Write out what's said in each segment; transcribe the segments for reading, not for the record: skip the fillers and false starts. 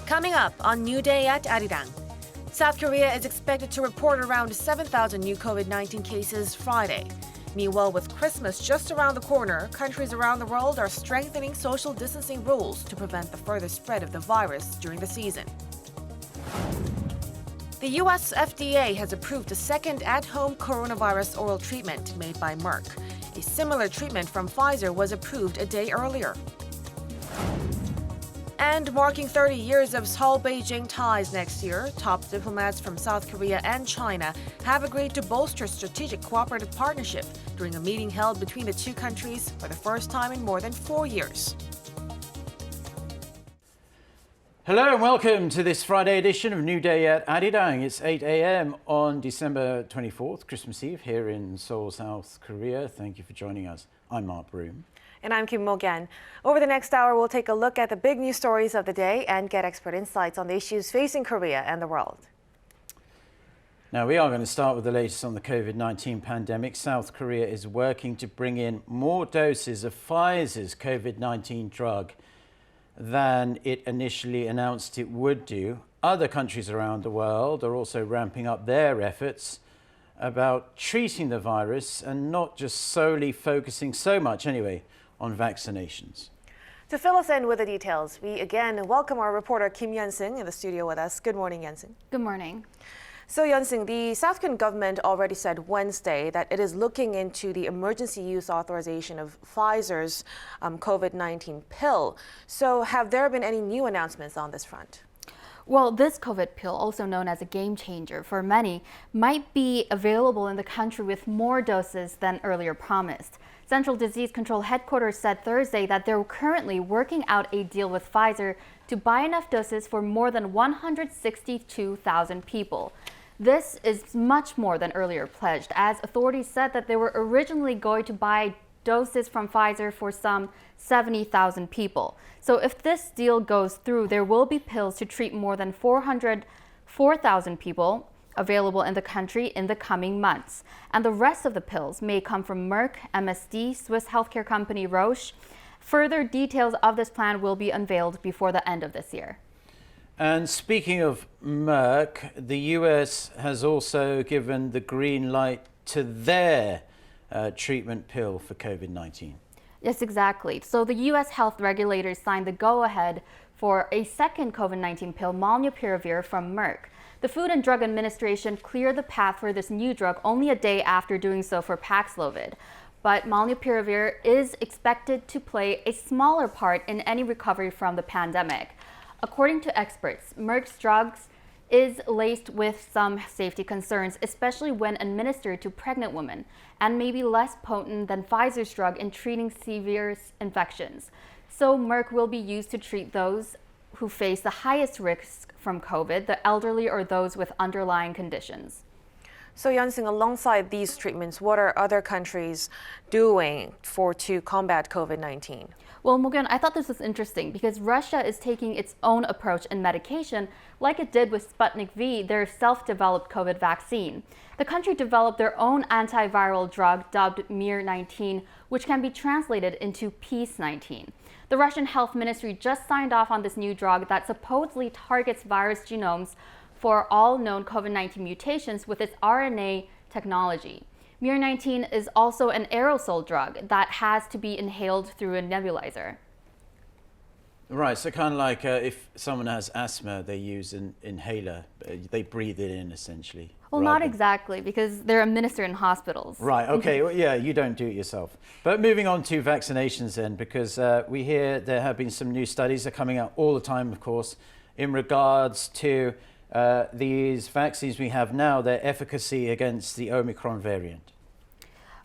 Coming up on New Day at Arirang. South Korea is expected to report around 7,000 new COVID-19 cases Friday. Meanwhile, with Christmas just around the corner, countries around the world are strengthening social distancing rules to prevent the further spread of the virus during the season. The U.S. FDA has approved a second at-home coronavirus oral treatment made by Merck. A similar treatment from Pfizer was approved a day earlier. And marking 30 years of Seoul-Beijing ties next year, top diplomats from South Korea and China have agreed to bolster strategic cooperative partnership during a meeting held between the two countries for the first time in more than 4 years. Hello and welcome to this Friday edition of New Day at Arirang. It's 8 a.m. on December 24th, Christmas Eve, here in Seoul, South Korea. Thank you for joining us. I'm Mark Broom. And I'm Kim Mo-gyan. Over the next hour, we'll take a look at the big news stories of the day and get expert insights on the issues facing Korea and the world. Now, we are going to start with the latest on the COVID-19 pandemic. South Korea is working to bring in more doses of Pfizer's COVID-19 drug than it initially announced it would do. Other countries around the world are also ramping up their efforts about treating the virus and not just solely focusing so much, anyway, on vaccinations. To fill us in with the details, we again welcome our reporter Kim Yeon-sung in the studio with us. Good morning, Yeon-sung. Good morning. So, Yeon-sung, the South Korean government already said Wednesday that it is looking into the emergency use authorization of Pfizer's COVID-19 pill. So, have there been any new announcements on this front? Well, this COVID pill, also known as a game changer for many, might be available in the country with more doses than earlier promised. Central Disease Control Headquarters said Thursday that they're currently working out a deal with Pfizer to buy enough doses for more than 162,000 people. This is much more than earlier pledged, as authorities said that they were originally going to buy doses from Pfizer for some 70,000 people. So if this deal goes through, there will be pills to treat more than 404,000 people available in the country in the coming months. And the rest of the pills may come from Merck, MSD, Swiss healthcare company Roche. Further details of this plan will be unveiled before the end of this year. And speaking of Merck, the US has also given the green light to their treatment pill for COVID-19. Yes, exactly. So the U.S. health regulators signed the go-ahead for a second COVID-19 pill, molnupiravir, from Merck. The Food and Drug Administration cleared the path for this new drug only a day after doing so for Paxlovid. But molnupiravir is expected to play a smaller part in any recovery from the pandemic. According to experts, Merck's drugs is laced with some safety concerns, especially when administered to pregnant women, and may be less potent than Pfizer's drug in treating severe infections. So Merck will be used to treat those who face the highest risk from COVID, the elderly or those with underlying conditions. So, Yeon-sung, alongside these treatments, what are other countries doing to combat COVID-19? Well, Mo-gyan, I thought this was interesting because Russia is taking its own approach in medication, like it did with Sputnik V, their self-developed COVID vaccine. The country developed their own antiviral drug dubbed Mir-19, which can be translated into Peace-19. The Russian Health Ministry just signed off on this new drug that supposedly targets virus genomes for all known COVID-19 mutations with its RNA technology. Mir-19 is also an aerosol drug that has to be inhaled through a nebulizer. Right, so kind of like if someone has asthma, they use an inhaler. They breathe it in, essentially. Well, not exactly, because they're administered in hospitals. Right, okay, well, yeah, you don't do it yourself. But moving on to vaccinations then, because we hear there have been some new studies that are coming out all the time, of course, in regards to these vaccines we have now, their efficacy against the Omicron variant.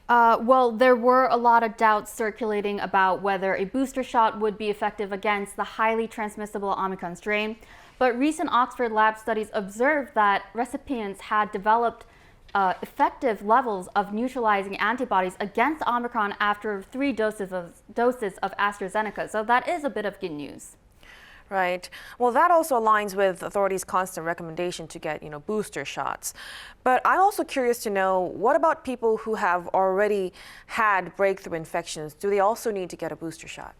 Well, there were a lot of doubts circulating about whether a booster shot would be effective against the highly transmissible Omicron strain. But recent Oxford lab studies observed that recipients had developed effective levels of neutralizing antibodies against Omicron after 3 doses of AstraZeneca. So that is a bit of good news. Right. Well, that also aligns with authorities' constant recommendation to get, booster shots. But I'm also curious to know, what about people who have already had breakthrough infections? Do they also need to get a booster shot?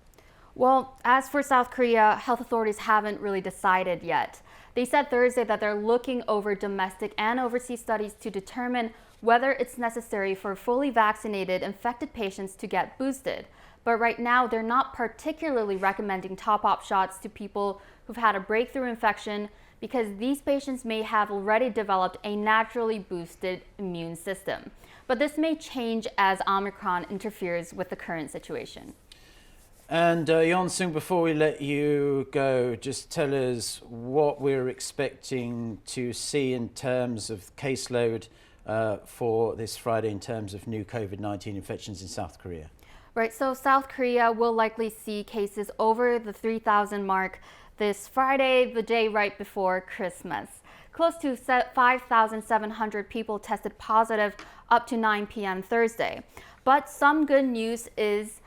Well, as for South Korea, health authorities haven't really decided yet. They said Thursday that they're looking over domestic and overseas studies to determine whether it's necessary for fully vaccinated infected patients to get boosted. But right now, they're not particularly recommending top-up shots to people who've had a breakthrough infection because these patients may have already developed a naturally boosted immune system. But this may change as Omicron interferes with the current situation. And Yeon-sung, before we let you go, just tell us what we're expecting to see in terms of caseload for this Friday in terms of new COVID-19 infections in South Korea. Right, so South Korea will likely see cases over the 3,000 mark this Friday, the day right before Christmas. Close to 5,700 people tested positive up to 9 p.m. Thursday. But some good news is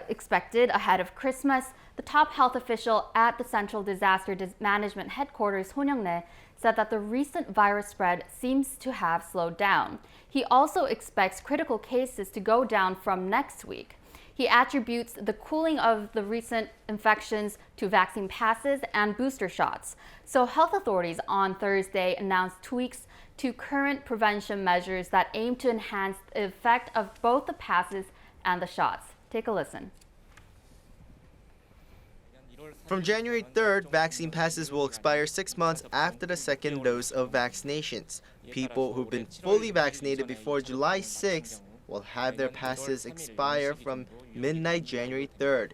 expected ahead of Christmas. The top health official at the Central Disaster Management Headquarters, Hon Young-nae, said that the recent virus spread seems to have slowed down. He also expects critical cases to go down from next week. He attributes the cooling of the recent infections to vaccine passes and booster shots. So health authorities on Thursday announced tweaks to current prevention measures that aim to enhance the effect of both the passes and the shots. Take a listen. From January 3rd, vaccine passes will expire 6 months after the second dose of vaccinations. People who've been fully vaccinated before July 6th will have their passes expire from midnight January 3rd.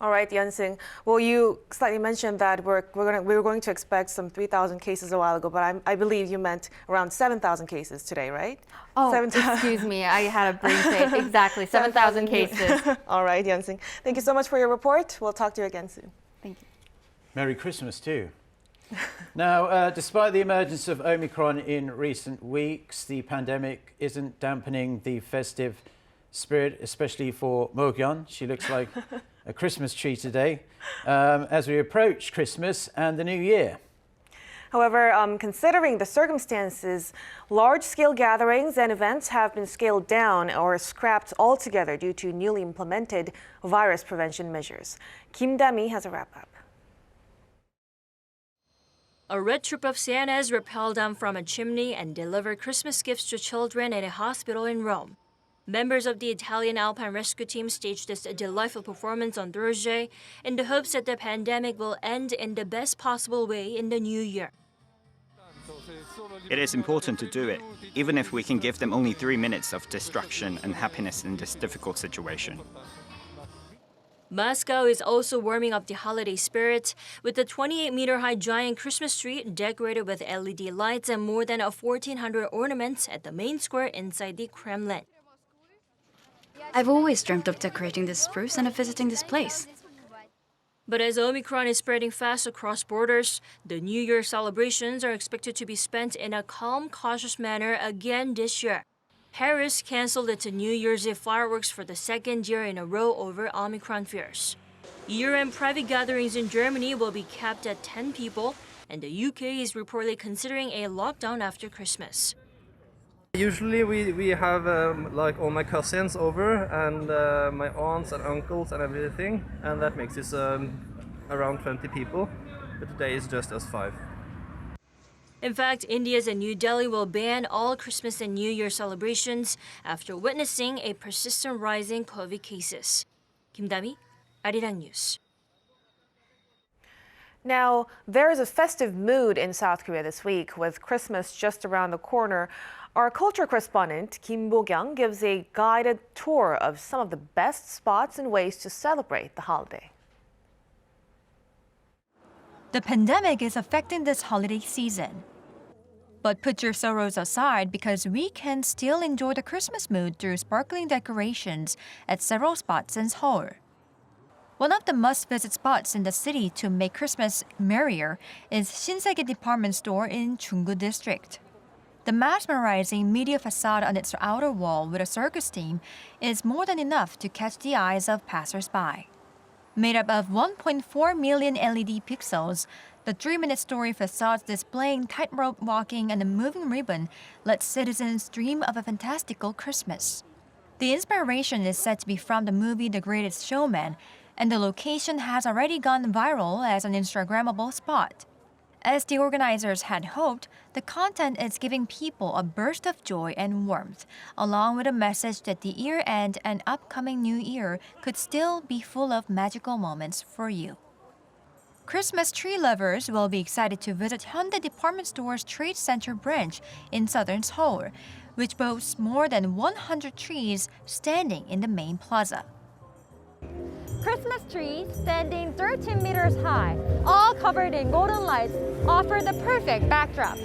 All right, Yeon-sung. Well, you slightly mentioned that we were going to expect some 3,000 cases a while ago, but I believe you meant around 7,000 cases today, right? Oh, excuse me. I had a brain fade. Exactly, 7,000 cases. All right, Yeon-sung. Thank you so much for your report. We'll talk to you again soon. Thank you. Merry Christmas too. Now, despite the emergence of Omicron in recent weeks, the pandemic isn't dampening the festive spirit, especially for Mo-kyun. She looks like a Christmas tree today as we approach Christmas and the New Year. However, considering the circumstances, large-scale gatherings and events have been scaled down or scrapped altogether due to newly implemented virus prevention measures. Kim Dami has a wrap-up. A red troop of Santas rappelled down from a chimney and delivered Christmas gifts to children at a hospital in Rome. Members of the Italian Alpine Rescue Team staged this delightful performance on Thursday in the hopes that the pandemic will end in the best possible way in the new year. It is important to do it, even if we can give them only 3 minutes of distraction and happiness in this difficult situation. Moscow is also warming up the holiday spirit, with the 28-meter-high giant Christmas tree decorated with LED lights and more than 1,400 ornaments at the main square inside the Kremlin. I've always dreamt of decorating this spruce and of visiting this place. But as Omicron is spreading fast across borders, the New Year celebrations are expected to be spent in a calm, cautious manner again this year. Paris canceled its New Year's Eve fireworks for the second year in a row over Omicron fears. Year-end private gatherings in Germany will be capped at 10 people, and the UK is reportedly considering a lockdown after Christmas. Usually we have like all my cousins over and my aunts and uncles and everything, and that makes this around 20 people, but today is just us 5. In fact, India's New Delhi will ban all Christmas and New Year celebrations after witnessing a persistent rise in COVID cases. Kim Dami, Arirang News. Now, there is a festive mood in South Korea this week, with Christmas just around the corner. Our culture correspondent, Kim Bo-kyung, gives a guided tour of some of the best spots and ways to celebrate the holiday. The pandemic is affecting this holiday season. But put your sorrows aside because we can still enjoy the Christmas mood through sparkling decorations at several spots in Seoul. One of the must-visit spots in the city to make Christmas merrier is Shinsegae department store in Chunggu district. The mesmerizing media facade on its outer wall with a circus theme is more than enough to catch the eyes of passers-by. Made up of 1.4 million LED pixels, the 3-minute story facades displaying tightrope walking and a moving ribbon let citizens dream of a fantastical Christmas. The inspiration is said to be from the movie The Greatest Showman, and the location has already gone viral as an Instagrammable spot. As the organizers had hoped, the content is giving people a burst of joy and warmth, along with a message that the year-end and upcoming new year could still be full of magical moments for you. Christmas tree lovers will be excited to visit Hyundai Department Store's Trade Center branch in southern Seoul, which boasts more than 100 trees standing in the main plaza. Christmas trees standing 13 meters high, all covered in golden lights, offer the perfect backdrop.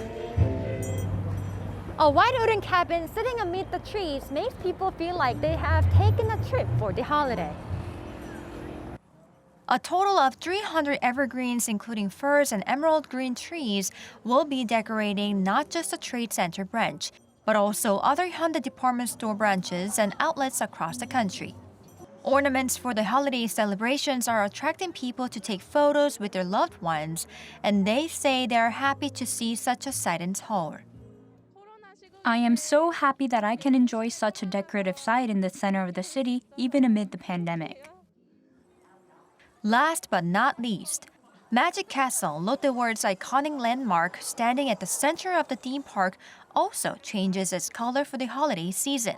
A white wooden cabin sitting amid the trees makes people feel like they have taken a trip for the holiday. A total of 300 evergreens, including firs and emerald green trees, will be decorating not just the Trade Center branch, but also other Hyundai department store branches and outlets across the country. Ornaments for the holiday celebrations are attracting people to take photos with their loved ones, and they say they are happy to see such a sight in Seoul. I am so happy that I can enjoy such a decorative sight in the center of the city, even amid the pandemic. Last but not least, Magic Castle, Lotte World's iconic landmark standing at the center of the theme park, also changes its color for the holiday season.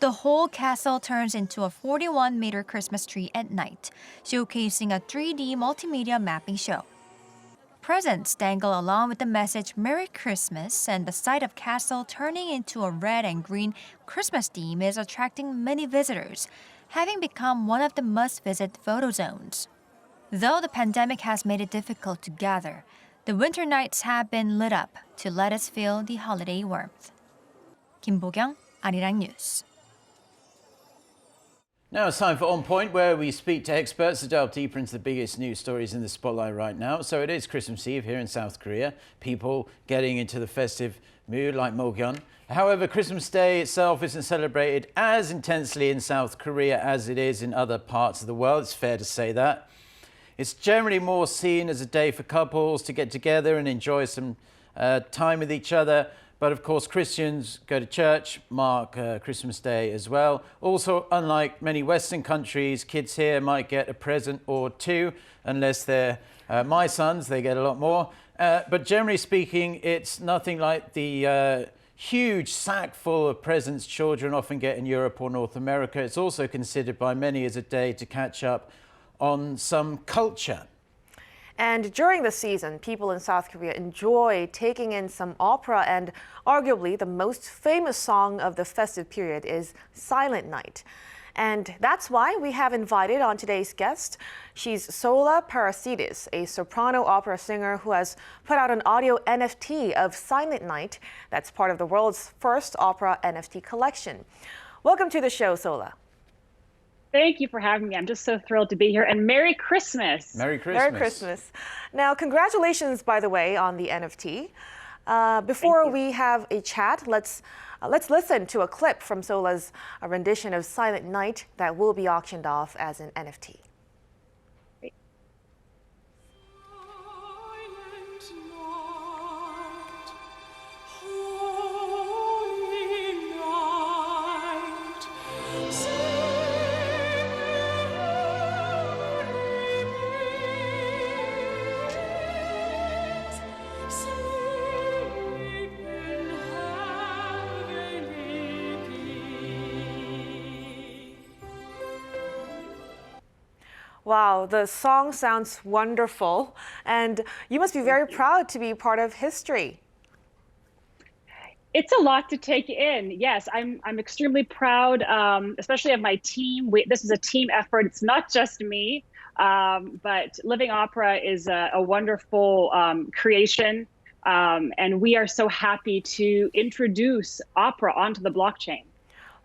The whole castle turns into a 41-meter Christmas tree at night, showcasing a 3D multimedia mapping show. Presents dangle along with the message Merry Christmas, and the sight of castle turning into a red and green Christmas theme is attracting many visitors, having become one of the must-visit photo zones. Though the pandemic has made it difficult to gather, the winter nights have been lit up to let us feel the holiday warmth. Kim Bo-kyung, Arirang News. Now it's time for On Point, where we speak to experts to delve deeper into the biggest news stories in the spotlight right now. So it is Christmas Eve here in South Korea. People getting into the festive mood like Mo-kyun. However, Christmas Day itself isn't celebrated as intensely in South Korea as it is in other parts of the world. It's fair to say that. It's generally more seen as a day for couples to get together and enjoy some time with each other. But of course, Christians go to church, mark Christmas Day as well. Also, unlike many Western countries, kids here might get a present or two, unless they're my sons, they get a lot more. But generally speaking, it's nothing like the huge sack full of presents children often get in Europe or North America. It's also considered by many as a day to catch up on some culture. And during the season, people in South Korea enjoy taking in some opera, and arguably the most famous song of the festive period is Silent Night. And that's why we have invited on today's guest. She's Sola Parasidis, a soprano opera singer who has put out an audio NFT of Silent Night that's part of the world's first opera NFT collection. Welcome to the show, Sola. Thank you for having me. I'm just so thrilled to be here. And Merry Christmas. Merry Christmas. Merry Christmas. Now, congratulations, by the way, on the NFT. Before we have a chat, let's listen to a clip from Sola's rendition of Silent Night that will be auctioned off as an NFT. Wow, the song sounds wonderful, and you must be very proud to be part of history. It's a lot to take in. Yes, I'm extremely proud, especially of my team. This is a team effort. It's not just me, but Living Opera is a wonderful creation, and we are so happy to introduce opera onto the blockchain.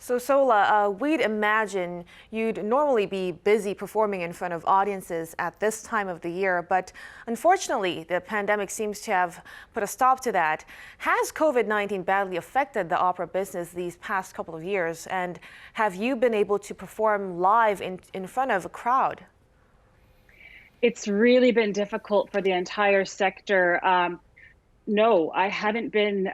So Sola, we'd imagine you'd normally be busy performing in front of audiences at this time of the year, but unfortunately, the pandemic seems to have put a stop to that. Has COVID-19 badly affected the opera business these past couple of years, and have you been able to perform live in front of a crowd? It's really been difficult for the entire sector. No, I haven't been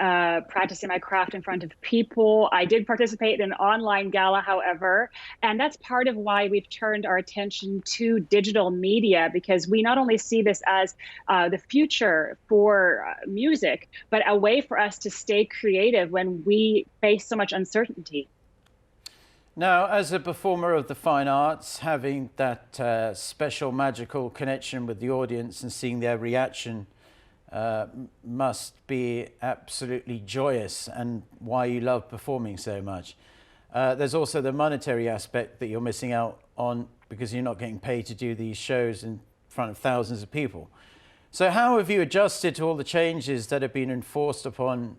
practicing my craft in front of people. I did participate in an online gala, however, and that's part of why we've turned our attention to digital media, because we not only see this as the future for music, but a way for us to stay creative when we face so much uncertainty. Now, as a performer of the fine arts, having that special magical connection with the audience and seeing their reaction must be absolutely joyous, and why you love performing so much. There's also the monetary aspect that you're missing out on because you're not getting paid to do these shows in front of thousands of people. So how have you adjusted to all the changes that have been enforced upon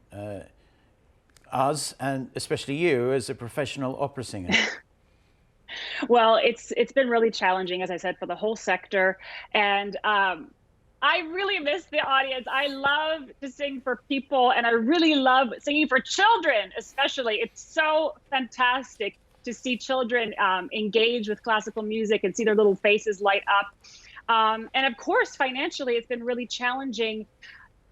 us, and especially you as a professional opera singer? Well, it's been really challenging, as I said, for the whole sector. And I really miss the audience. I love to sing for people, and I really love singing for children, especially. It's so fantastic to see children engage with classical music and see their little faces light up. And of course, financially, it's been really challenging.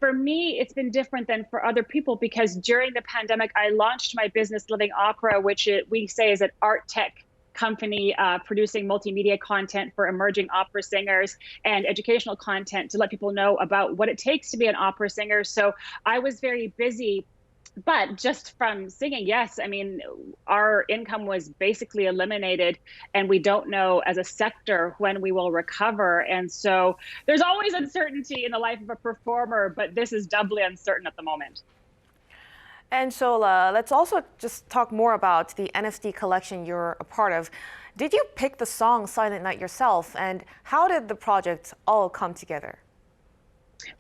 For me, it's been different than for other people, because during the pandemic, I launched my business, Living Opera, which we say is an art tech company producing multimedia content for emerging opera singers and educational content to let people know about what it takes to be an opera singer. So I was very busy. But just from singing, yes, I mean, our income was basically eliminated, and we don't know as a sector when we will recover. And so there's always uncertainty in the life of a performer, but this is doubly uncertain at the moment. And so let's also just talk more about the NFT collection you're a part of. Did you pick the song Silent Night yourself, and how did the project all come together?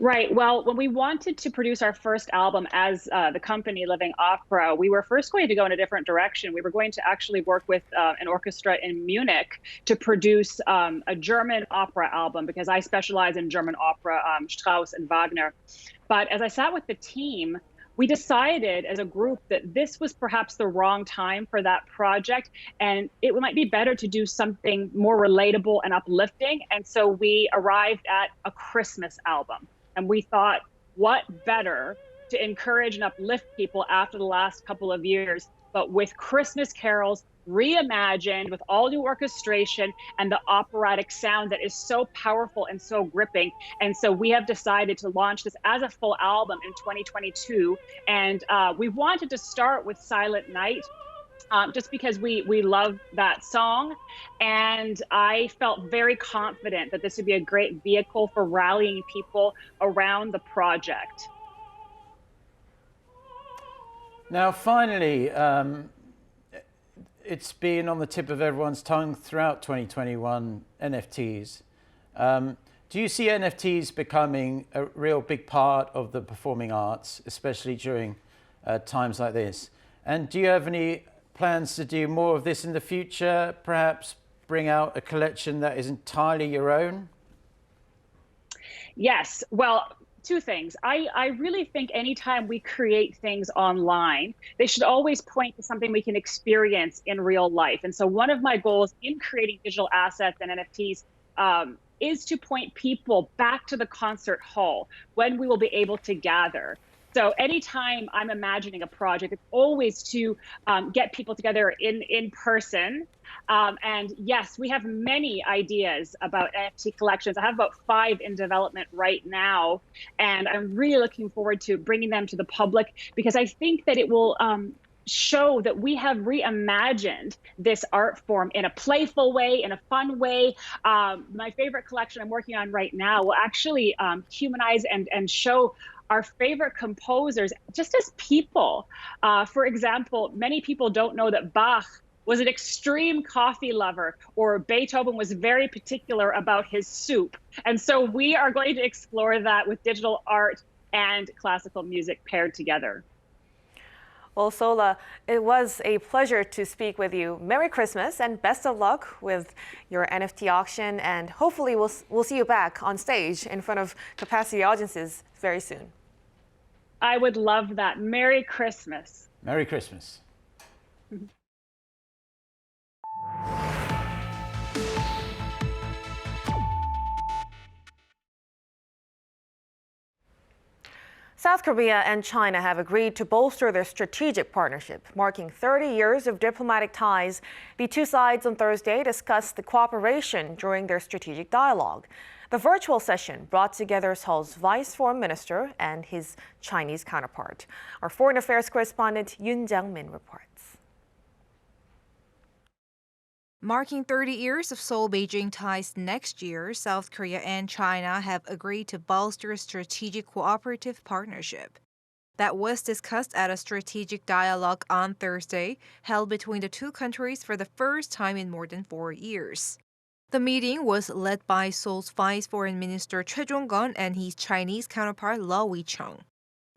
Right. Well, when we wanted to produce our first album as the company Living Opera, we were first going to go in a different direction. We were going to actually work with an orchestra in Munich to produce a German opera album, because I specialize in German opera, Strauss and Wagner. But as I sat with the team, we decided as a group that this was perhaps the wrong time for that project, and it might be better to do something more relatable and uplifting. And so we arrived at a Christmas album, and we thought, what better to encourage and uplift people after the last couple of years, but with Christmas carols reimagined with all new orchestration and the operatic sound that is so powerful and so gripping. And so we have decided to launch this as a full album in 2022. And we wanted to start with Silent Night, just because we love that song. And I felt very confident that this would be a great vehicle for rallying people around the project. Now, finally, it's been on the tip of everyone's tongue throughout 2021, NFTs. Do you see NFTs becoming a real big part of the performing arts, especially during times like this? And do you have any plans to do more of this in the future? Perhaps bring out a collection that is entirely your own? Yes. Well, two things. I really think anytime we create things online, they should always point to something we can experience in real life. And so one of my goals in creating digital assets and NFTs is to point people back to the concert hall when we will be able to gather. So anytime I'm imagining a project, it's always to get people together in person. And yes, we have many ideas about NFT collections. I have about 5 in development right now, and I'm really looking forward to bringing them to the public, because I think that it will show that we have reimagined this art form in a playful way, in a fun way. My favorite collection I'm working on right now will actually humanize and show our favorite composers just as people. For example, many people don't know that Bach was an extreme coffee lover, or Beethoven was very particular about his soup. And so we are going to explore that with digital art and classical music paired together. Well, Sola, it was a pleasure to speak with you. Merry Christmas and best of luck with your NFT auction, and hopefully we'll see you back on stage in front of capacity audiences very soon. I would love that. Merry Christmas. Merry Christmas. South Korea and China have agreed to bolster their strategic partnership, marking 30 years of diplomatic ties. The two sides on Thursday discussed the cooperation during their strategic dialogue. The virtual session brought together Seoul's Vice Foreign Minister and his Chinese counterpart. Our Foreign Affairs correspondent Yoon Jang-min reports. Marking 30 years of Seoul-Beijing ties next year, South Korea and China have agreed to bolster a strategic cooperative partnership. That was discussed at a strategic dialogue on Thursday, held between the two countries for the first time in more than 4 years. The meeting was led by Seoul's Vice Foreign Minister Choi Jong-gun and his Chinese counterpart Lau Wei-chung.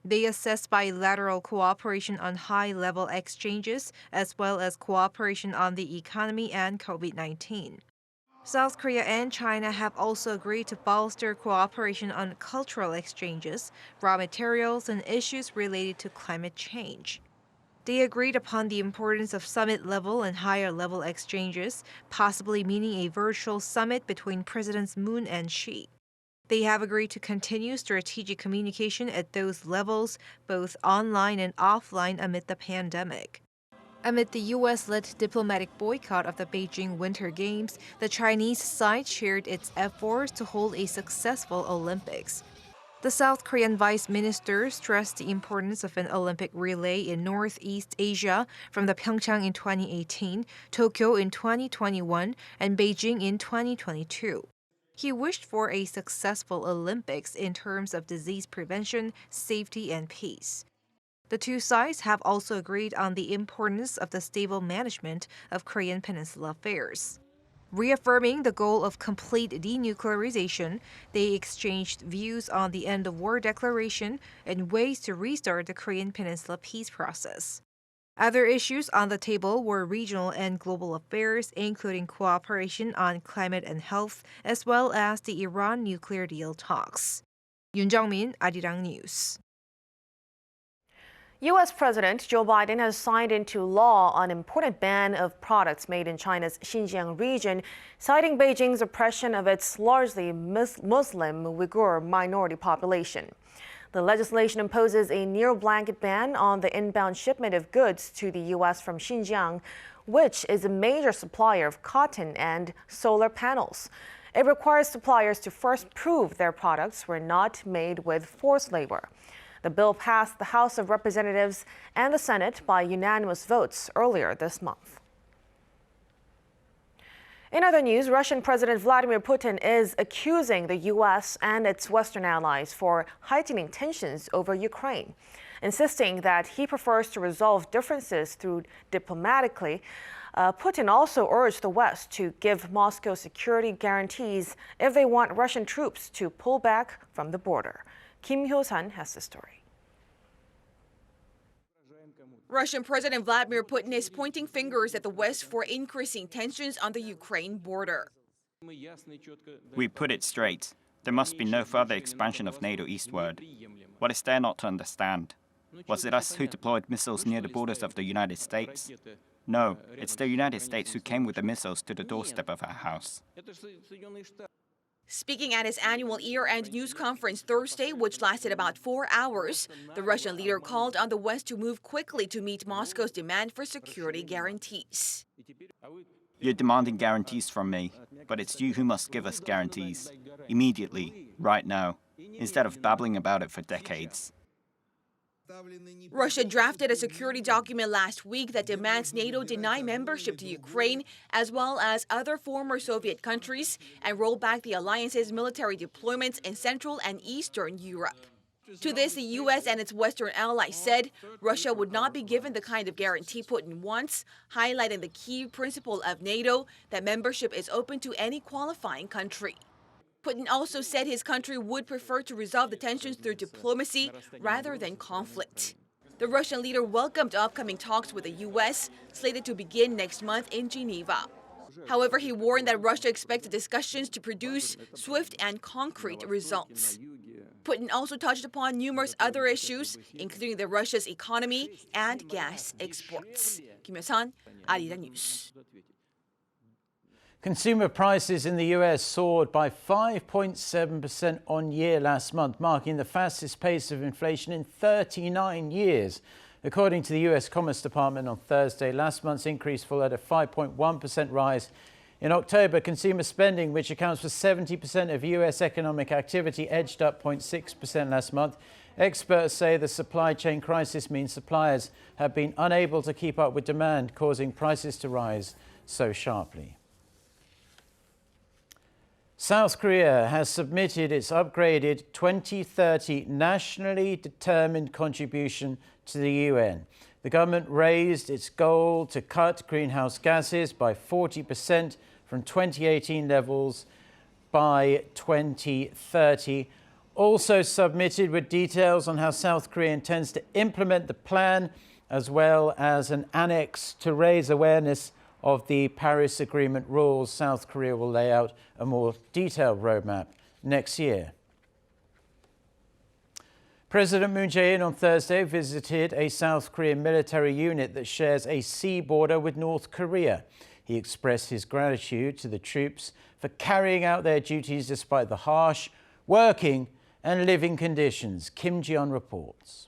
They assessed bilateral cooperation on high-level exchanges as well as cooperation on the economy and COVID-19. South Korea and China have also agreed to bolster cooperation on cultural exchanges, raw materials, and issues related to climate change. They agreed upon the importance of summit-level and higher-level exchanges, possibly meaning a virtual summit between Presidents Moon and Xi. They have agreed to continue strategic communication at those levels, both online and offline, amid the pandemic. Amid the U.S.-led diplomatic boycott of the Beijing Winter Games, the Chinese side shared its efforts to hold a successful Olympics. The South Korean vice minister stressed the importance of an Olympic relay in Northeast Asia from the Pyeongchang in 2018, Tokyo in 2021, and Beijing in 2022. He wished for a successful Olympics in terms of disease prevention, safety, and peace. The two sides have also agreed on the importance of the stable management of Korean Peninsula affairs. Reaffirming the goal of complete denuclearization, they exchanged views on the end-of-war declaration and ways to restart the Korean Peninsula peace process. Other issues on the table were regional and global affairs, including cooperation on climate and health, as well as the Iran nuclear deal talks. Yoon Jang-min, Arirang News. U.S. President Joe Biden has signed into law an important ban of products made in China's Xinjiang region, citing Beijing's oppression of its largely Muslim Uyghur minority population. The legislation imposes a near-blanket ban on the inbound shipment of goods to the U.S. from Xinjiang, which is a major supplier of cotton and solar panels. It requires suppliers to first prove their products were not made with forced labor. The bill passed the House of Representatives and the Senate by unanimous votes earlier this month. In other news, Russian President Vladimir Putin is accusing the U.S. and its Western allies for heightening tensions over Ukraine, insisting that he prefers to resolve differences through diplomatically. Putin also urged the West to give Moscow security guarantees if they want Russian troops to pull back from the border. Kim Hyo-san has the story. Russian President Vladimir Putin is pointing fingers at the West for increasing tensions on the Ukraine border. We put it straight. There must be no further expansion of NATO eastward. What is there not to understand? Was it us who deployed missiles near the borders of the United States? No, it's the United States who came with the missiles to the doorstep of our house. Speaking at his annual year-end news conference Thursday, which lasted about 4 hours, the Russian leader called on the West to move quickly to meet Moscow's demand for security guarantees. You're demanding guarantees from me, but it's you who must give us guarantees. Immediately, right now, instead of babbling about it for decades. Russia drafted a security document last week that demands NATO deny membership to Ukraine, as well as other former Soviet countries, and roll back the alliance's military deployments in Central and Eastern Europe. To this, the U.S. and its Western allies said Russia would not be given the kind of guarantee Putin wants, highlighting the key principle of NATO that membership is open to any qualifying country. Putin also said his country would prefer to resolve the tensions through diplomacy rather than conflict. The Russian leader welcomed upcoming talks with the U.S., slated to begin next month in Geneva. However, he warned that Russia expects the discussions to produce swift and concrete results. Putin also touched upon numerous other issues, including Russia's economy and gas exports. Kim Hyo-san, Arirang News. Consumer prices in the US soared by 5.7% on year last month, marking the fastest pace of inflation in 39 years. According to the US Commerce Department on Thursday, last month's increase followed a 5.1% rise. In October, consumer spending, which accounts for 70% of US economic activity, edged up 0.6% last month. Experts say the supply chain crisis means suppliers have been unable to keep up with demand, causing prices to rise so sharply. South Korea has submitted its upgraded 2030 nationally determined contribution to the UN. The government raised its goal to cut greenhouse gases by 40% from 2018 levels by 2030. Also submitted with details on how South Korea intends to implement the plan, as well as an annex to raise awareness of the Paris Agreement rules. South Korea will lay out a more detailed roadmap next year. President Moon Jae-in on Thursday visited a South Korean military unit that shares a sea border with North Korea. He expressed his gratitude to the troops for carrying out their duties despite the harsh working and living conditions. Kim Ji-yeon reports.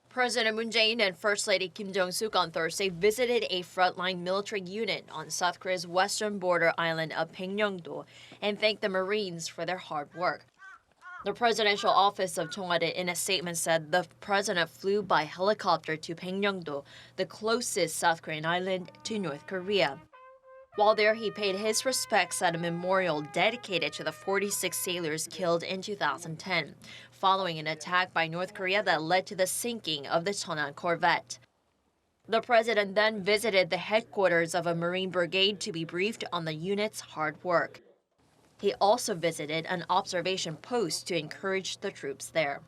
President Moon Jae-in and First Lady Kim Jong-suk on Thursday visited a frontline military unit on South Korea's western border island of Baengnyeong-do and thanked the Marines for their hard work. The presidential office of Cheongwade in a statement said the president flew by helicopter to Baengnyeong-do, the closest South Korean island to North Korea. While there, he paid his respects at a memorial dedicated to the 46 sailors killed in 2010, following an attack by North Korea that led to the sinking of the Cheonan corvette. The president then visited the headquarters of a Marine brigade to be briefed on the unit's hard work. He also visited an observation post to encourage the troops there.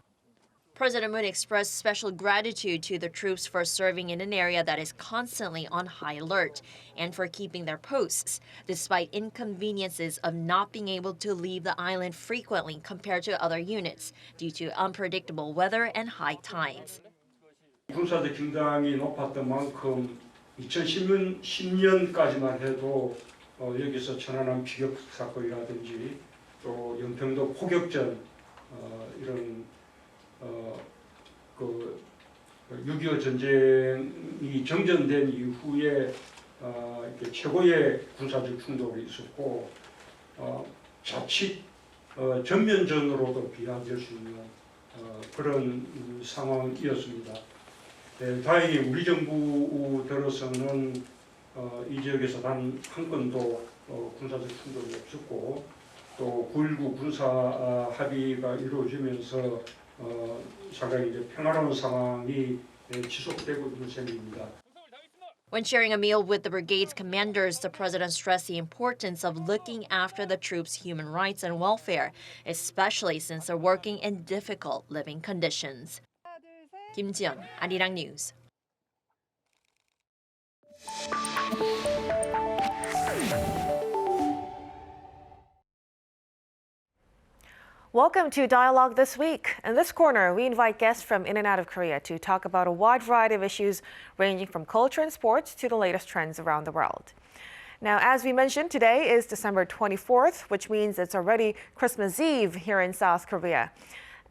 President Moon expressed special gratitude to the troops for serving in an area that is constantly on high alert and for keeping their posts, despite inconveniences of not being able to leave the island frequently compared to other units due to unpredictable weather and high tides. 군사적 긴장이 높았던 만큼 2010년까지만 해도 여기서 천안함 피격 사건이라든지 또 연평도 포격전 이런 6.25 전쟁이 정전된 이후에 최고의 군사적 충돌이 있었고 자칫 전면전으로도 비화될 수 있는 그런 상황이었습니다. 다행히 우리 정부 들어서는 이 지역에서 단 한 건도 군사적 충돌이 없었고 또 9.19 군사 합의가 이루어지면서 상당히 이제 평화로운 상황이 지속되고 있는 셈입니다. When sharing a meal with the brigade's commanders, the president stressed the importance of looking after the troops' human rights and welfare, especially since they're working in difficult living conditions. Kim Ji-yeon, Arirang News. Welcome to Dialogue This Week. In this corner, we invite guests from in and out of Korea to talk about a wide variety of issues ranging from culture and sports to the latest trends around the world. Now, as we mentioned, today is December 24th, which means it's already Christmas Eve here in South Korea.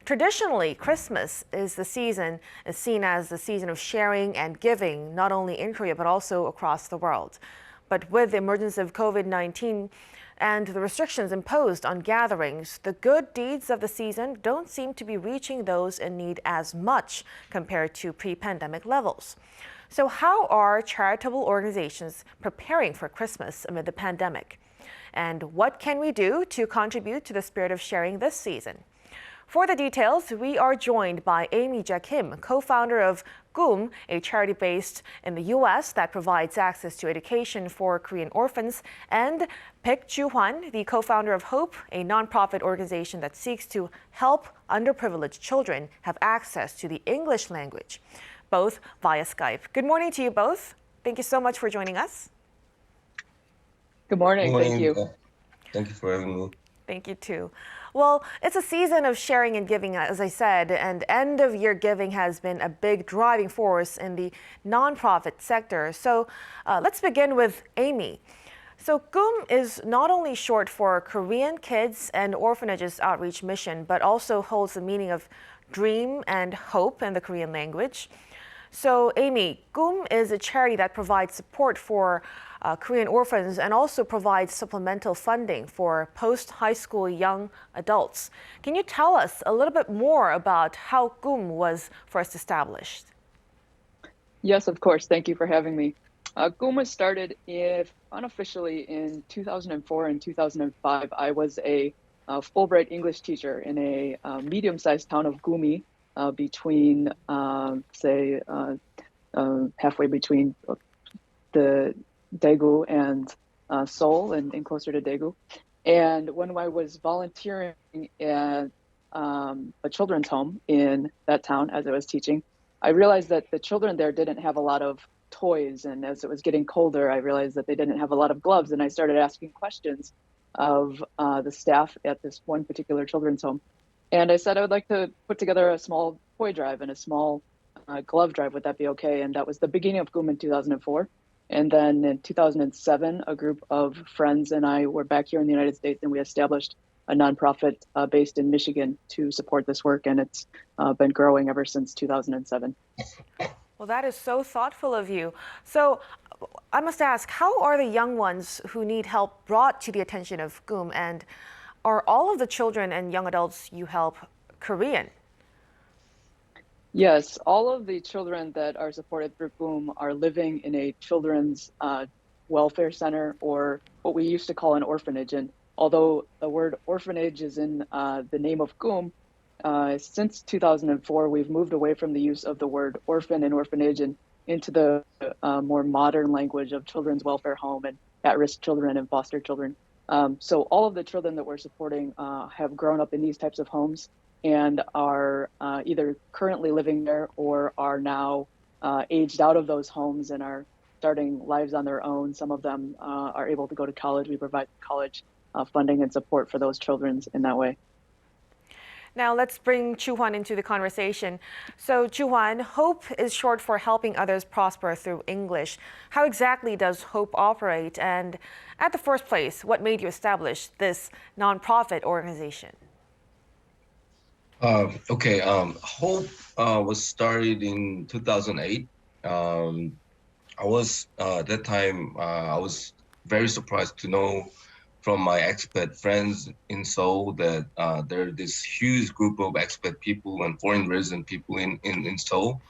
Traditionally, Christmas is seen as the season of sharing and giving, not only in Korea, but also across the world. But with the emergence of COVID-19 and the restrictions imposed on gatherings, the good deeds of the season don't seem to be reaching those in need as much compared to pre-pandemic levels. So how are charitable organizations preparing for Christmas amid the pandemic? And what can we do to contribute to the spirit of sharing this season? For the details, we are joined by Amy Ja Kim, co-founder of Goom, a charity based in the U.S. that provides access to education for Korean orphans, and Baek Ju-hwan, the co-founder of Hope, a nonprofit organization that seeks to help underprivileged children have access to the English language, both via Skype. Good morning to you both. Thank you so much for joining us. Good morning. Good morning. Thank you. Thank you for having me. Thank you, too. Well, it's a season of sharing and giving, as I said, and end-of-year giving has been a big driving force in the nonprofit sector. So let's begin with Amy. So GOOM is not only short for Korean Kids and Orphanages Outreach Mission, but also holds the meaning of dream and hope in the Korean language. So Amy, GOOM is a charity that provides support for Korean orphans and also provides supplemental funding for post-high school young adults. Can you tell us a little bit more about how GOOM was first established? Yes, of course. Thank you for having me. GOOM was started unofficially in 2004 and 2005. I was a Fulbright English teacher in a medium-sized town of Gumi, between, halfway between the Daegu and Seoul and closer to Daegu. And when I was volunteering at a children's home in that town as I was teaching, I realized that the children there didn't have a lot of toys. And as it was getting colder, I realized that they didn't have a lot of gloves. And I started asking questions of the staff at this one particular children's home. And I said I would like to put together a small toy drive and a small glove drive. Would that be okay? And that was the beginning of GOOM in 2004. And then in 2007, a group of friends and I were back here in the United States, and we established a nonprofit based in Michigan to support this work. And it's been growing ever since 2007. Well, that is so thoughtful of you. So I must ask, how are the young ones who need help brought to the attention of GOOM? And are all of the children and young adults you help Korean? Yes, all of the children that are supported through GOOM are living in a children's welfare center, or what we used to call an orphanage. And although the word orphanage is in the name of GOOM, since 2004, we've moved away from the use of the word orphan and orphanage and into the more modern language of children's welfare home and at-risk children and foster children. So all of the children that we're supporting have grown up in these types of homes and are either currently living there or are now aged out of those homes and are starting lives on their own. Some of them are able to go to college. We provide college funding and support for those children in that way. Now let's bring Chu-hwan into the conversation. So Chu-hwan, HOPE is short for Helping Others Prosper Through English. How exactly does HOPE operate? And at the first place, what made you establish this nonprofit organization? HOPE was started in 2008. I was at that time, I was very surprised to know from my expat friends in Seoul that there are this huge group of expat people and foreign resident people in Seoul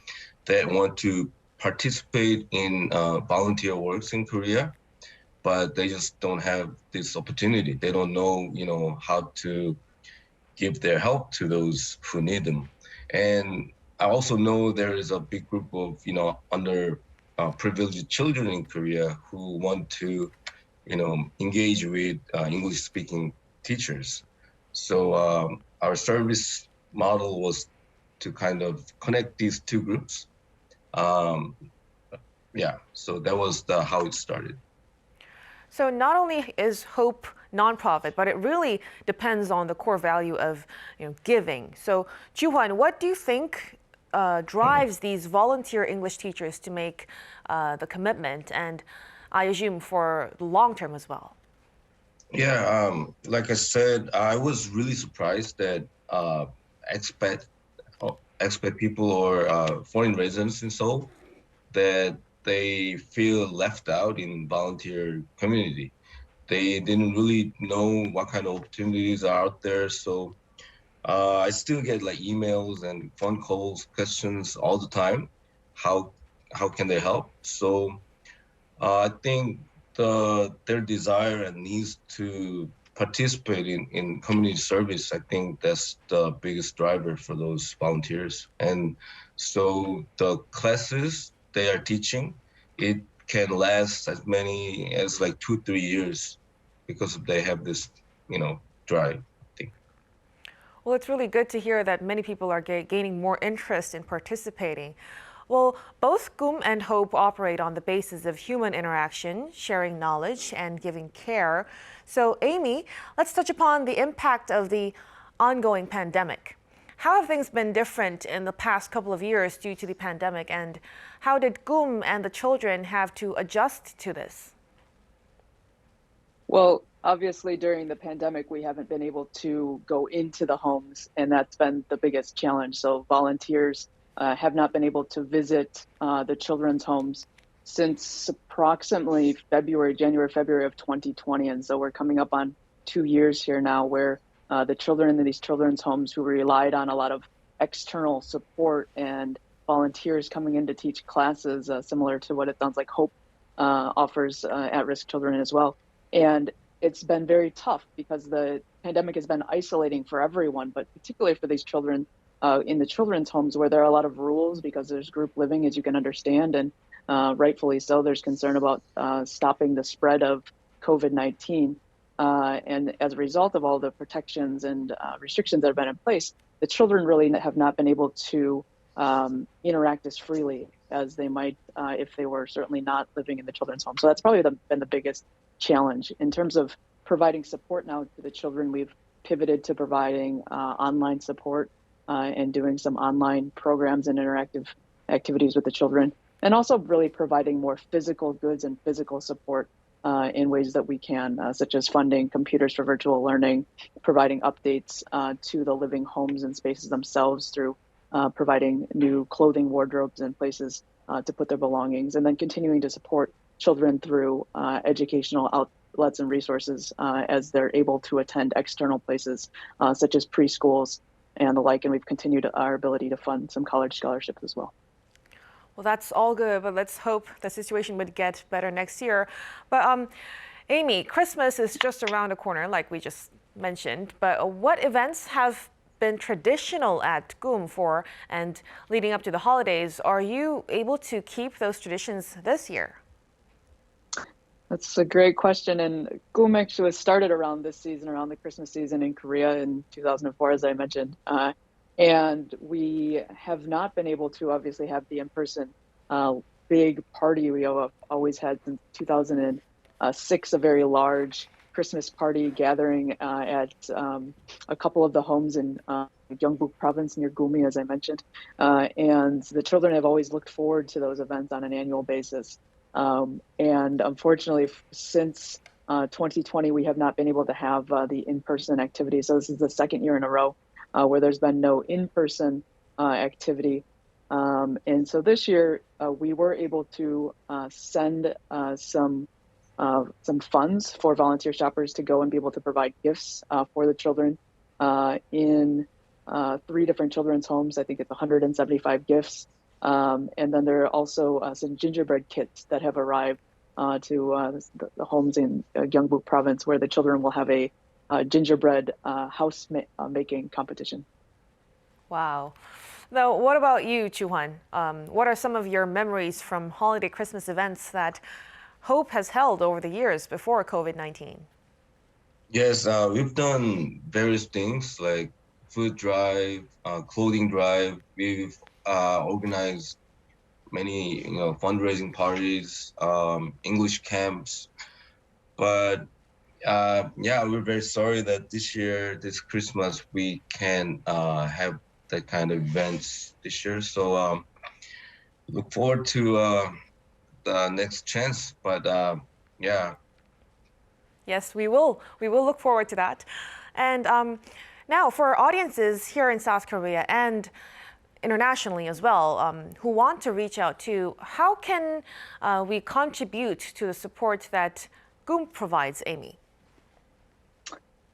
that want to participate in volunteer works in Korea, but they just don't have this opportunity. They don't know, how to give their help to those who need them. And I also know there is a big group of, underprivileged children in Korea who want to engage with English-speaking teachers. So our service model was to kind of connect these two groups. So that was how it started. So not only is HOPE nonprofit, but it really depends on the core value of giving. So Chu-hwan, what do you think drives these volunteer English teachers to make the commitment, and I assume for the long term as well? Yeah, like I said, I was really surprised that expat people or foreign residents in Seoul, that they feel left out in volunteer community. They didn't really know what kind of opportunities are out there. So I still get emails and phone calls, questions all the time. How can they help? So I think their desire and needs to participate in community service, I think that's the biggest driver for those volunteers. And so the classes they are teaching, it can last as many as 2-3 years because they have this, drive. Well, it's really good to hear that many people are gaining more interest in participating. Well, both GUM and HOPE operate on the basis of human interaction, sharing knowledge, and giving care. So, Amy, let's touch upon the impact of the ongoing pandemic. How have things been different in the past couple of years due to the pandemic, and how did GUM and the children have to adjust to this? Well, obviously during the pandemic, we haven't been able to go into the homes, and that's been the biggest challenge. So volunteers have not been able to visit the children's homes since approximately January, February of 2020. And so we're coming up on 2 years here now where the children in these children's homes who relied on a lot of external support and volunteers coming in to teach classes similar to what it sounds like HOPE offers at-risk children as well. And it's been very tough because the pandemic has been isolating for everyone, but particularly for these children in the children's homes where there are a lot of rules because there's group living, as you can understand, and rightfully so, there's concern about stopping the spread of COVID-19. And as a result of all the protections and restrictions that have been in place, the children really have not been able to interact as freely as they might if they were certainly not living in the children's home. So that's probably been the biggest challenge. In terms of providing support now to the children, we've pivoted to providing online support and doing some online programs and interactive activities with the children, and also really providing more physical goods and physical support in ways that we can, such as funding computers for virtual learning, providing updates to the living homes and spaces themselves through providing new clothing wardrobes and places to put their belongings, and then continuing to support children through educational outlets and resources as they're able to attend external places such as preschools and the like. And we've continued our ability to fund some college scholarships as well. Well, that's all good, but let's hope the situation would get better next year. But Amy, Christmas is just around the corner, like we just mentioned. But what events have been traditional at GUM for and leading up to the holidays? Are you able to keep those traditions this year? That's a great question. And GUM actually was started around this season, around the Christmas season in Korea in 2004, as I mentioned. And we have not been able to obviously have the in-person big party. We have always had since 2006 a very large Christmas party gathering at a couple of the homes in Gyeongbuk province near Gumi, as I mentioned. And the children have always looked forward to those events on an annual basis. And unfortunately, since 2020, we have not been able to have the in-person activity. So this is the second year in a row where there's been no in-person activity. And so this year, we were able to send some funds for volunteer shoppers to go and be able to provide gifts for the children in 3 different children's homes. I think it's 175 gifts. And then there are also some gingerbread kits that have arrived to the homes in Gyeongbuk province, where the children will have a gingerbread house making competition. Wow. Now, what about you, Chuhan? What are some of your memories from holiday Christmas events that HOPE has held over the years before COVID-19? Yes, we've done various things like food drive, clothing drive. We've organized many, fundraising parties, English camps. But yeah, we're very sorry that this Christmas, we can't have that kind of events this year. So look forward to the next chance. But yeah. Yes, we will. We will look forward to that. And now for audiences here in South Korea and internationally as well, who want to reach out to, how can we contribute to the support that GUM provides, Amy?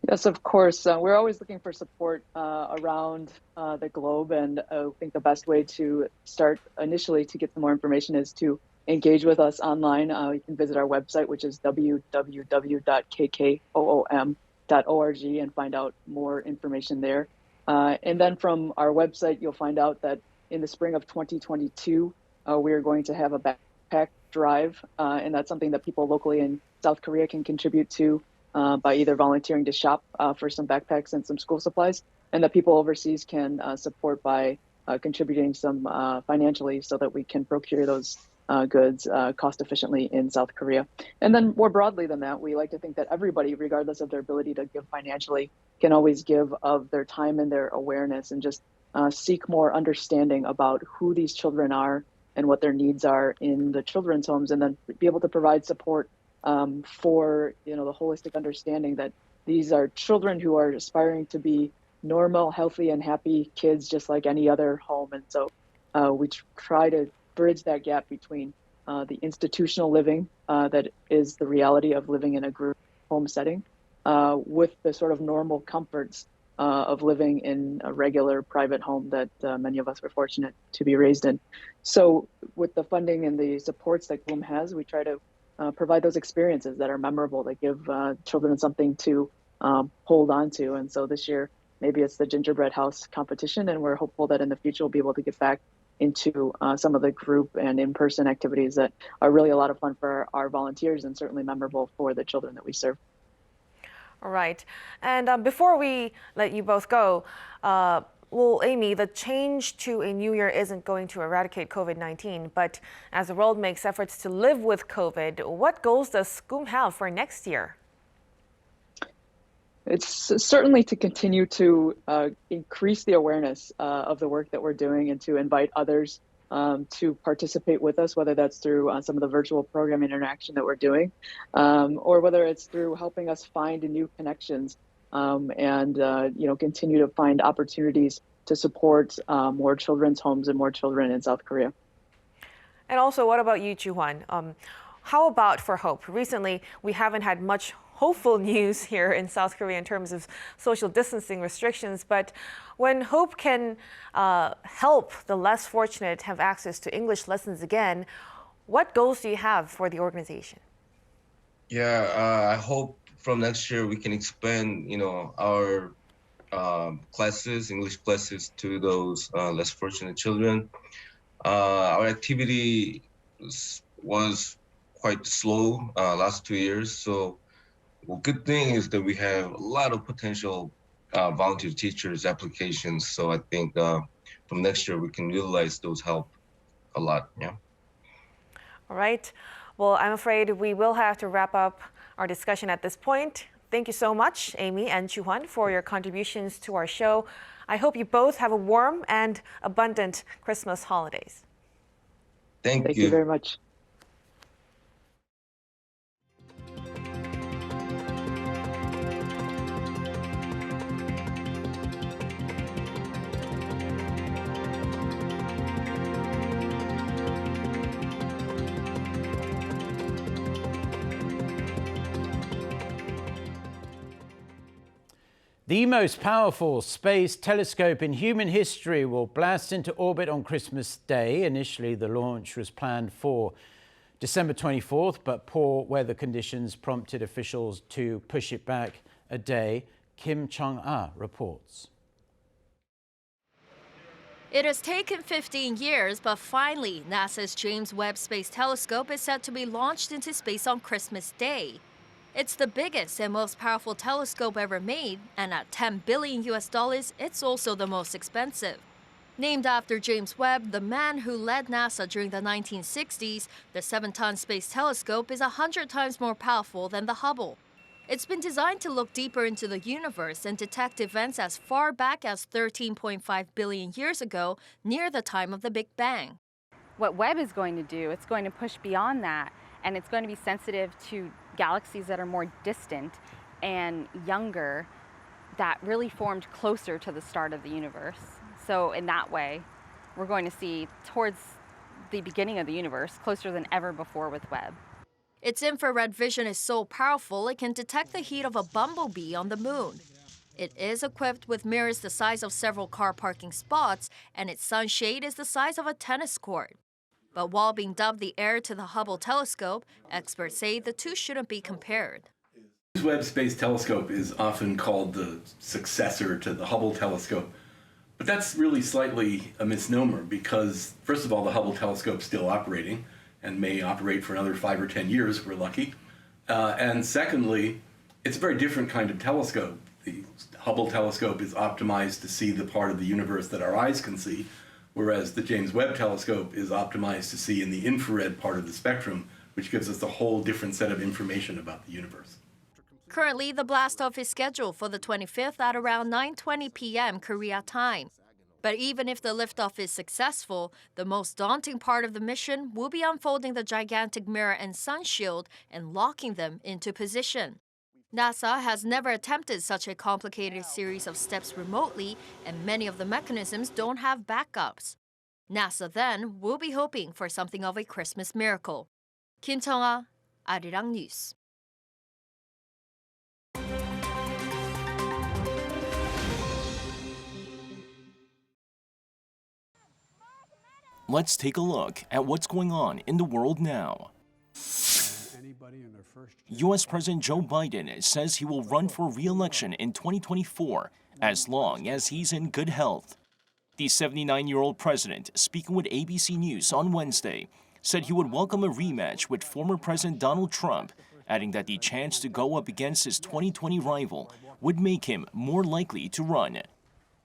Yes, of course. We're always looking for support around the globe, and I think the best way to start initially to get some more information is to engage with us online. You can visit our website, which is www.kkoom.org, and find out more information there. And then from our website, you'll find out that in the spring of 2022, we are going to have a backpack drive, and that's something that people locally in South Korea can contribute to by either volunteering to shop for some backpacks and some school supplies, and that people overseas can support by contributing some financially so that we can procure those goods cost efficiently in South Korea. And then more broadly than that, we like to think that everybody, regardless of their ability to give financially, can always give of their time and their awareness and just seek more understanding about who these children are and what their needs are in the children's homes, and then be able to provide support for the holistic understanding that these are children who are aspiring to be normal, healthy, and happy kids just like any other home. And so we try to bridge that gap between the institutional living that is the reality of living in a group home setting with the sort of normal comforts of living in a regular private home that many of us were fortunate to be raised in. So with the funding and the supports that GLOOM has, we try to provide those experiences that are memorable, that give children something to hold on to. And so this year, maybe it's the gingerbread house competition, and we're hopeful that in the future we'll be able to get back into some of the group and in-person activities that are really a lot of fun for our volunteers and certainly memorable for the children that we serve. All right. And before we let you both go, well, Amy, the change to a new year isn't going to eradicate COVID-19, but as the world makes efforts to live with COVID, what goals does GLOOM have for next year? It's certainly to continue to increase the awareness of the work that we're doing and to invite others to participate with us, whether that's through some of the virtual program interaction that we're doing, or whether it's through helping us find new connections and continue to find opportunities to support more children's homes and more children in South Korea. And also, what about you, Chu-hwan? How about for hope? Recently, we haven't had much hopeful news here in South Korea in terms of social distancing restrictions, but when hope can help the less fortunate have access to English lessons again, what goals do you have for the organization? Yeah, I hope from next year we can expand, our classes, English classes, to those less fortunate children. Our activity was quite slow last 2 years, so good thing is that we have a lot of potential volunteer teachers applications. So I think from next year we can utilize those help a lot. Yeah. All right. Well, I'm afraid we will have to wrap up our discussion at this point. Thank you so much, Amy and Chu-hwan, for your contributions to our show. I hope you both have a warm and abundant Christmas holidays. Thank you very much. The most powerful space telescope in human history will blast into orbit on Christmas Day. Initially, the launch was planned for December 24th, but poor weather conditions prompted officials to push it back a day. Kim Chung-ah reports. It has taken 15 years, but finally, NASA's James Webb Space Telescope is set to be launched into space on Christmas Day. It's the biggest and most powerful telescope ever made, and at $10 billion, it's also the most expensive. Named after James Webb, the man who led NASA during the 1960s, the 7-ton Space Telescope is 100 times more powerful than the Hubble. It's been designed to look deeper into the universe and detect events as far back as 13.5 billion years ago, near the time of the Big Bang. What Webb is going to do, it's going to push beyond that, and it's going to be sensitive to galaxies that are more distant and younger, that really formed closer to the start of the universe. So in that way, we're going to see towards the beginning of the universe closer than ever before with Webb. Its infrared vision is so powerful it can detect the heat of a bumblebee on the moon. It is equipped with mirrors the size of several car parking spots, and its sunshade is the size of a tennis court. But while being dubbed the heir to the Hubble telescope, experts say the two shouldn't be compared. The Webb Space Telescope is often called the successor to the Hubble telescope, but that's really slightly a misnomer because, first of all, the Hubble telescope's still operating and may operate for another 5 or 10 years if we're lucky. And secondly, it's a very different kind of telescope. The Hubble telescope is optimized to see the part of the universe that our eyes can see, whereas the James Webb Telescope is optimized to see in the infrared part of the spectrum, which gives us a whole different set of information about the universe. Currently, the blastoff is scheduled for the 25th at around 9:20 p.m. Korea time. But even if the liftoff is successful, the most daunting part of the mission will be unfolding the gigantic mirror and sun shield and locking them into position. NASA has never attempted such a complicated series of steps remotely, and many of the mechanisms don't have backups. NASA then will be hoping for something of a Christmas miracle. Kim Chong-ah, Arirang News. Let's take a look at what's going on in the world now. U.S. President Joe Biden says he will run for re-election in 2024 as long as he's in good health. The 79-year-old president, speaking with ABC News on Wednesday, said he would welcome a rematch with former President Donald Trump, adding that the chance to go up against his 2020 rival would make him more likely to run.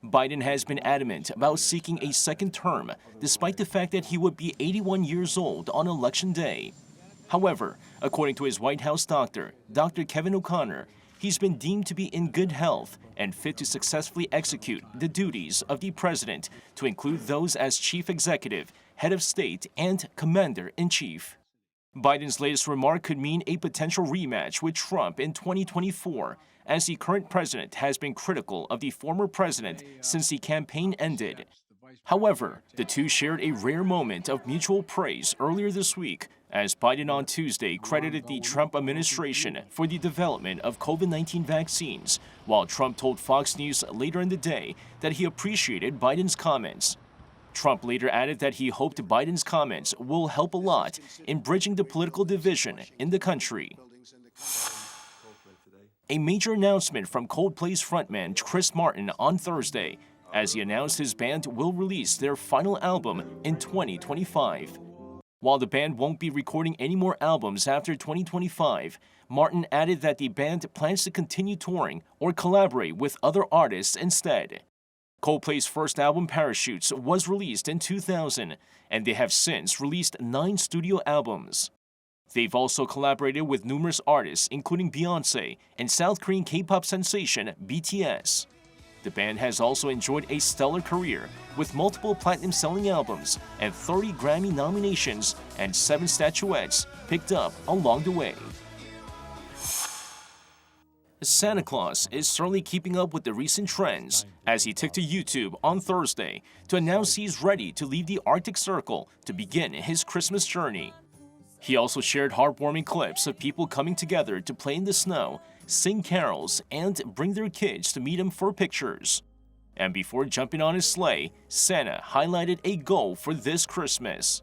Biden has been adamant about seeking a second term, despite the fact that he would be 81 years old on Election Day. However, according to his White House doctor, Dr. Kevin O'Connor, he's been deemed to be in good health and fit to successfully execute the duties of the president, to include those as chief executive, head of state, and commander-in-chief. Biden's latest remark could mean a potential rematch with Trump in 2024, as the current president has been critical of the former president since the campaign ended. However, the two shared a rare moment of mutual praise earlier this week, as Biden on Tuesday credited the Trump administration for the development of COVID-19 vaccines, while Trump told Fox News later in the day that he appreciated Biden's comments. Trump later added that he hoped Biden's comments will help a lot in bridging the political division in the country. A major announcement from Coldplay's frontman Chris Martin on Thursday, as he announced his band will release their final album in 2025. While the band won't be recording any more albums after 2025, Martin added that the band plans to continue touring or collaborate with other artists instead. Coldplay's first album, Parachutes, was released in 2000, and they have since released 9 studio albums. They've also collaborated with numerous artists, including Beyoncé and South Korean K-pop sensation BTS. The band has also enjoyed a stellar career, with multiple platinum-selling albums and 30 Grammy nominations and 7 statuettes picked up along the way. Santa Claus is certainly keeping up with the recent trends, as he took to YouTube on Thursday to announce he's ready to leave the Arctic Circle to begin his Christmas journey. He also shared heartwarming clips of people coming together to play in the snow, sing carols, and bring their kids to meet him for pictures. And before jumping on his sleigh, Santa highlighted a goal for this Christmas.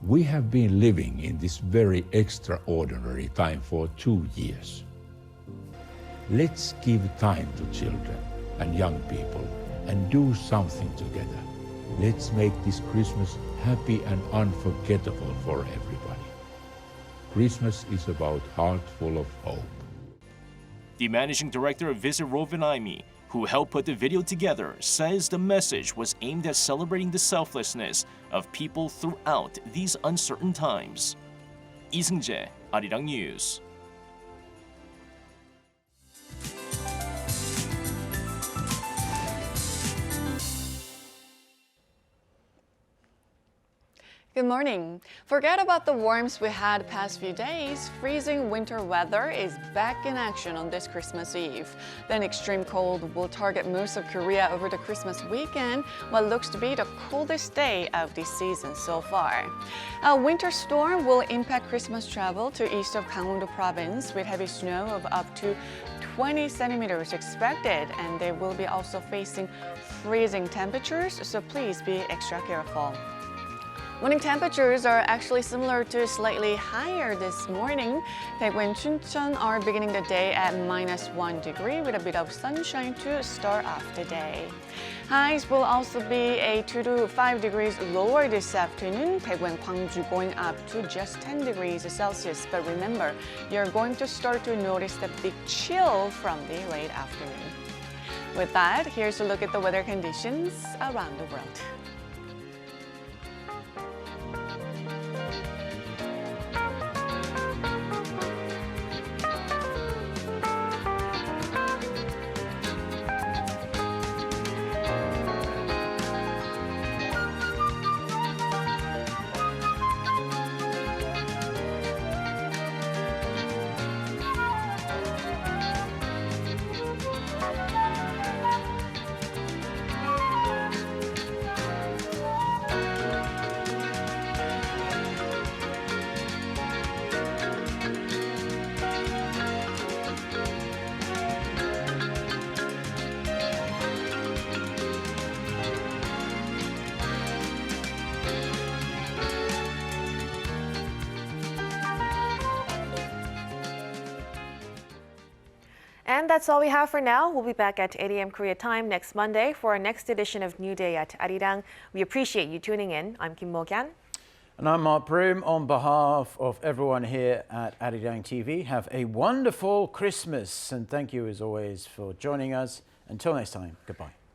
We have been living in this very extraordinary time for 2 years. Let's give time to children and young people and do something together. Let's make this Christmas happy and unforgettable for everybody. Christmas is about heart full of hope. The managing director of Visit Rovaniemi, who helped put the video together, says the message was aimed at celebrating the selflessness of people throughout these uncertain times. Lee Seung-jae, Arirang News. Good morning. Forget about the warmth we had past few days. Freezing winter weather is back in action on this Christmas Eve. Then extreme cold will target most of Korea over the Christmas weekend, what looks to be the coldest day of the season so far. A winter storm will impact Christmas travel to east of Gangwon-do province with heavy snow of up to 20 centimeters expected, and they will be also facing freezing temperatures, so please be extra careful. Morning temperatures are actually similar to slightly higher this morning. Daegu and Chuncheon are beginning the day at -1 degree with a bit of sunshine to start off the day. Highs will also be a 2 to 5 degrees lower this afternoon. Daegu and Gwangju going up to just 10 degrees Celsius. But remember, you're going to start to notice the big chill from the late afternoon. With that, here's a look at the weather conditions around the world. And that's all we have for now. We'll be back at 8 a.m. Korea time next Monday for our next edition of New Day at Arirang. We appreciate you tuning in. I'm Kim Mo-kyan. And I'm Mark Broom. On behalf of everyone here at Arirang TV, have a wonderful Christmas. And thank you as always for joining us. Until next time, goodbye.